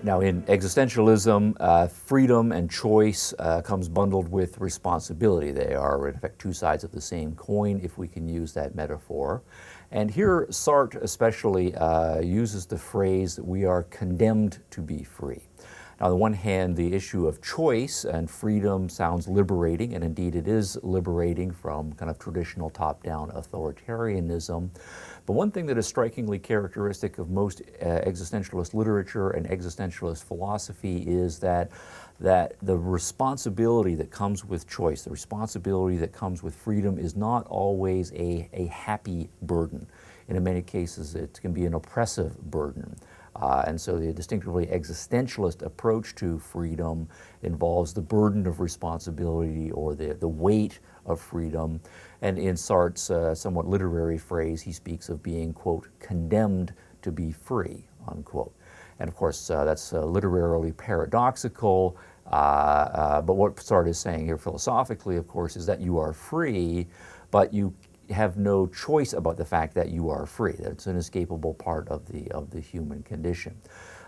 Now, in existentialism, freedom and choice comes bundled with responsibility. They are, in effect, two sides of the same coin, if we can use that metaphor. And here, Sartre especially uses the phrase that we are condemned to be free. Now, on the one hand, the issue of choice and freedom sounds liberating, and indeed it is liberating from kind of traditional top-down authoritarianism. But one thing that is strikingly characteristic of most existentialist literature and existentialist philosophy is that the responsibility that comes with choice, the responsibility that comes with freedom is not always a happy burden. In many cases, it can be an oppressive burden. And so the distinctively existentialist approach to freedom involves the burden of responsibility or the weight of freedom. And in Sartre's somewhat literary phrase, he speaks of being, quote, condemned to be free, unquote. And of course, that's literarily paradoxical, but what Sartre is saying here philosophically, of course, is that you are free, but you have no choice about the fact that you are free. That's an inescapable part of the human condition.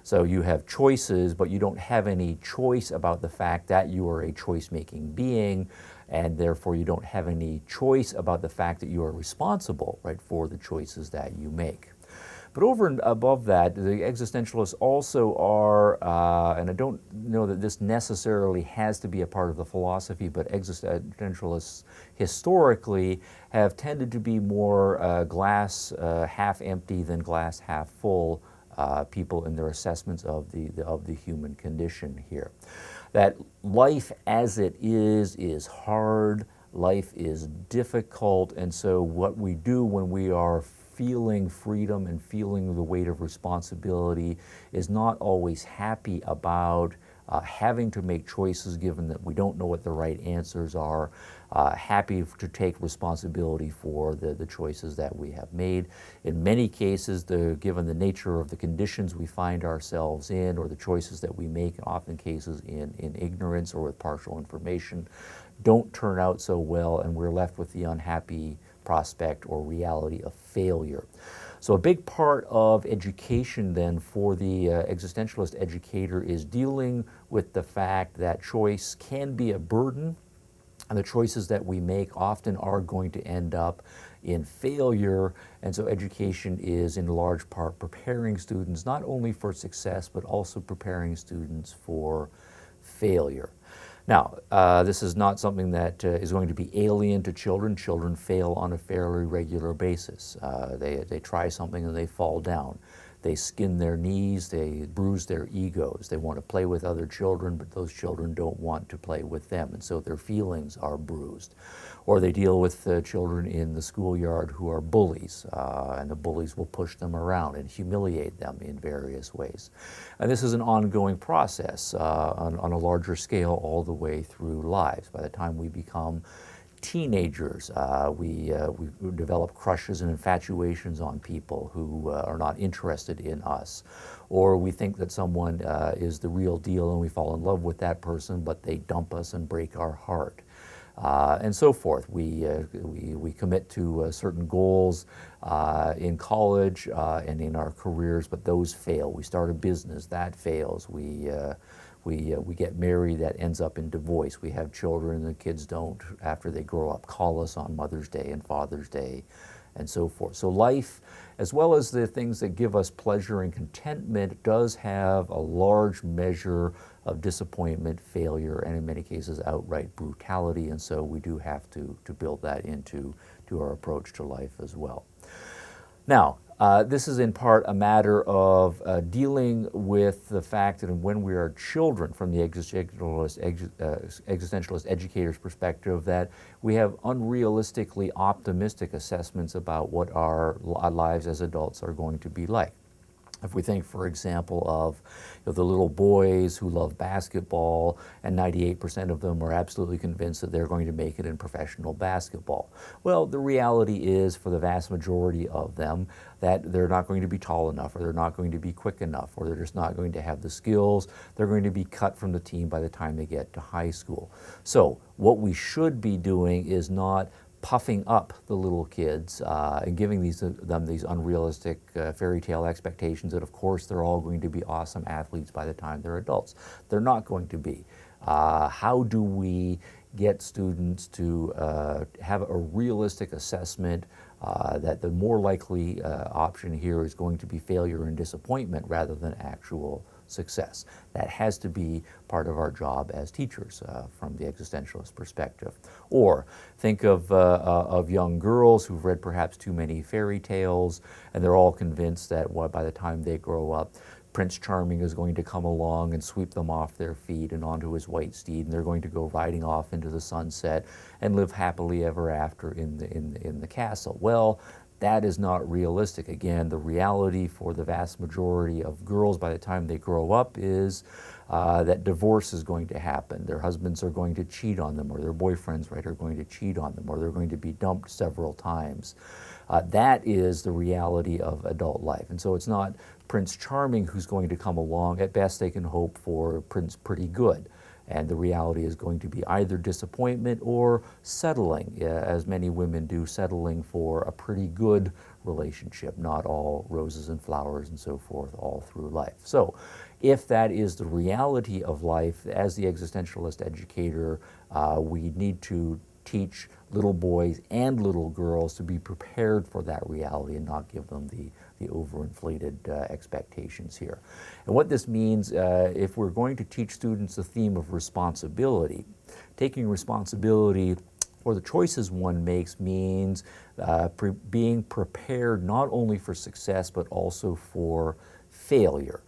So you have choices, but you don't have any choice about the fact that you are a choice-making being, and therefore you don't have any choice about the fact that you are responsible, right, for the choices that you make. But over and above that, the existentialists also are, and I don't know that this necessarily has to be a part of the philosophy, but existentialists historically have tended to be more glass half empty than glass half full people in their assessments of the human condition here. That life as it is hard, life is difficult, and so what we do when we are feeling freedom and feeling the weight of responsibility is not always happy about having to make choices given that we don't know what the right answers are, happy to take responsibility for the choices that we have made. In many cases, given the nature of the conditions we find ourselves in or the choices that we make, often cases in ignorance or with partial information, don't turn out so well, and we're left with the unhappy prospect or reality of failure. So a big part of education then for the existentialist educator is dealing with the fact that choice can be a burden, and the choices that we make often are going to end up in failure. And so education is in large part preparing students not only for success, but also preparing students for failure. Now, this is not something that is going to be alien to children. Children fail on a fairly regular basis. They try something and they fall down. They skin their knees, they bruise their egos. They want to play with other children, but those children don't want to play with them, and so their feelings are bruised. Or they deal with children in the schoolyard who are bullies, and the bullies will push them around and humiliate them in various ways. And this is an ongoing process on a larger scale all the way through lives. By the time we become teenagers, we develop crushes and infatuations on people who are not interested in us. Or we think that someone is the real deal and we fall in love with that person, but they dump us and break our heart. And so forth. We commit to certain goals in college and in our careers, but those fail. We start a business, that fails. We get married, that ends up in divorce. We have children, the kids don't, after they grow up, call us on Mother's Day and Father's Day, and so forth. So life, as well as the things that give us pleasure and contentment, does have a large measure of disappointment, failure, and in many cases outright brutality, and so we do have to build that into our approach to life as well. Now, this is in part a matter of dealing with the fact that when we are children, from the existentialist educator's perspective, that we have unrealistically optimistic assessments about what our lives as adults are going to be like. If we think, for example, of the little boys who love basketball, and 98% of them are absolutely convinced that they're going to make it in professional basketball. Well, the reality is, for the vast majority of them, that they're not going to be tall enough, or they're not going to be quick enough, or they're just not going to have the skills. They're going to be cut from the team by the time they get to high school. So what we should be doing is not puffing up the little kids and giving them these unrealistic fairy tale expectations that of course they're all going to be awesome athletes by the time they're adults. They're not going to be. How do we get students to have a realistic assessment that the more likely option here is going to be failure and disappointment rather than actual success? That has to be part of our job as teachers from the existentialist perspective. Or think of young girls who've read perhaps too many fairy tales, and they're all convinced that by the time they grow up, Prince Charming is going to come along and sweep them off their feet and onto his white steed, and they're going to go riding off into the sunset and live happily ever after in the castle. Well, that is not realistic. Again, the reality for the vast majority of girls by the time they grow up is that divorce is going to happen. Their husbands are going to cheat on them, or their boyfriends, right, are going to cheat on them, or they're going to be dumped several times. That is the reality of adult life. And so it's not Prince Charming who's going to come along. At best, they can hope for Prince Pretty Good. And the reality is going to be either disappointment or settling, as many women do, settling for a pretty good relationship, not all roses and flowers and so forth all through life. So if that is the reality of life, as the existentialist educator, we need to teach little boys and little girls to be prepared for that reality and not give them the overinflated expectations here. And what this means, if we're going to teach students the theme of responsibility, taking responsibility for the choices one makes means being prepared not only for success but also for failure.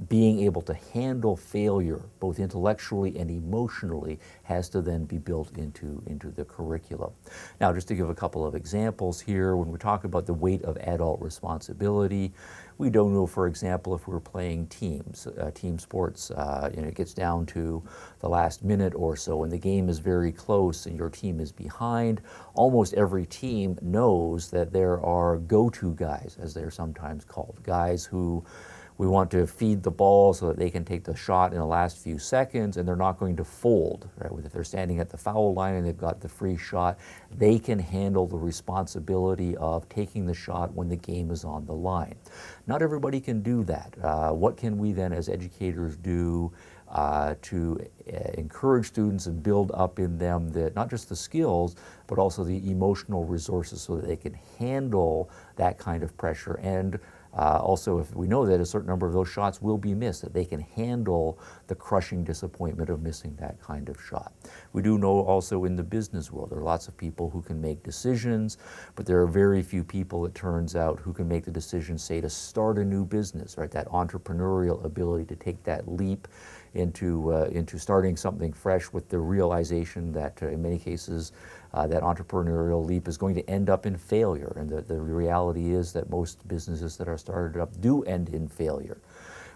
Being able to handle failure, both intellectually and emotionally, has to then be built into the curriculum. Now, just to give a couple of examples here, when we talk about the weight of adult responsibility, we don't know, for example, if we're playing teams, team sports, it gets down to the last minute or so, and the game is very close and your team is behind. Almost every team knows that there are go-to guys, as they're sometimes called, guys who we want to feed the ball so that they can take the shot in the last few seconds, and they're not going to fold. Right? If they're standing at the foul line and they've got the free shot, they can handle the responsibility of taking the shot when the game is on the line. Not everybody can do that. What can we then as educators do to encourage students and build up in them not just the skills, but also the emotional resources so that they can handle that kind of pressure, and also, if we know that a certain number of those shots will be missed, that they can handle the crushing disappointment of missing that kind of shot. We do know also in the business world, there are lots of people who can make decisions, but there are very few people, it turns out, who can make the decision, say, to start a new business, right? That entrepreneurial ability to take that leap into starting something fresh with the realization that in many cases that entrepreneurial leap is going to end up in failure. And the reality is that most businesses that are started up do end in failure.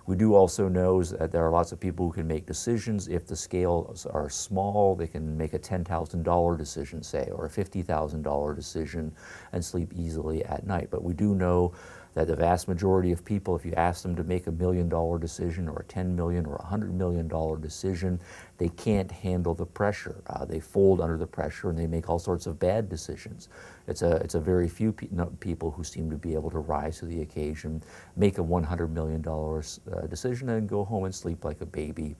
We do also know that there are lots of people who can make decisions. If the scales are small, they can make a $10,000 decision, say, or a $50,000 decision and sleep easily at night. But we do know that the vast majority of people, if you ask them to make $1 million decision or a $10 million or a $100 million decision, they can't handle the pressure. They fold under the pressure and they make all sorts of bad decisions. It's a very few people who seem to be able to rise to the occasion, make a $100 million decision and go home and sleep like a baby,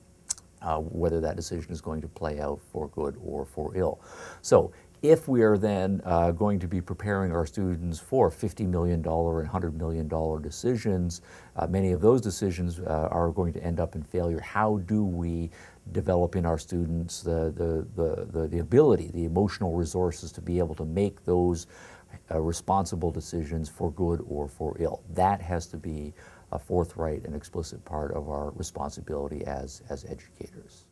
whether that decision is going to play out for good or for ill. So if we are then going to be preparing our students for $50 million and $100 million decisions, many of those decisions are going to end up in failure. How do we develop in our students the ability, the emotional resources to be able to make those responsible decisions for good or for ill? That has to be a forthright and explicit part of our responsibility as educators.